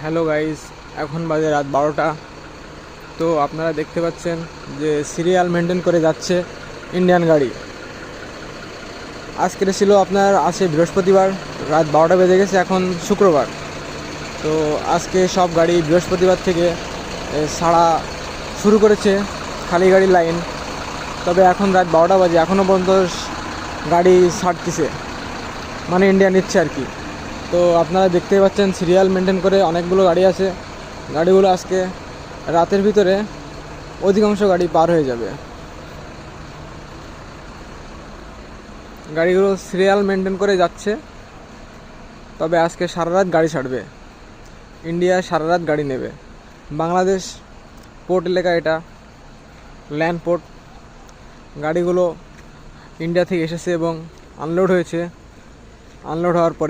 Hello guys, এখন বাজে রাত 12টা। তো আপনারা দেখতে পাচ্ছেন যে সিরিয়াল মেনটেন করে যাচ্ছে ইন্ডিয়ান গাড়ি। আজকে ছিল আপনার বৃহস্পতিবার, রাত 12টা বেজে গেছে, এখন শুক্রবার। তো আজকে সব গাড়ি বৃহস্পতিবার থেকে ছাড়া শুরু করেছে, খালি গাড়ির লাইন। তবে এখন রাত 12টা বাজে, এখনও পর্যন্ত গাড়ি ছাড়তেছে, মানে ইন্ডিয়া নিচ্ছে আর কি। তো আপনারা দেখতেই পাচ্ছেন সিরিয়াল মেনটেন করে অনেকগুলো গাড়ি আছে। গাড়িগুলো আজকে রাতের ভিতরে অধিকাংশ গাড়ি পার হয়ে যাবে। গাড়িগুলো সিরিয়াল মেনটেন করে যাচ্ছে, তবে আজকে সারা রাত গাড়ি ছাড়বে। ইন্ডিয়া সারা রাত গাড়ি নেবে। বাংলাদেশ পোর্ট এলাকা, এটা ল্যান্ড পোর্ট। গাড়িগুলো ইন্ডিয়া থেকে এসেছে এবং আনলোড হয়েছে। আনলোড হওয়ার পরে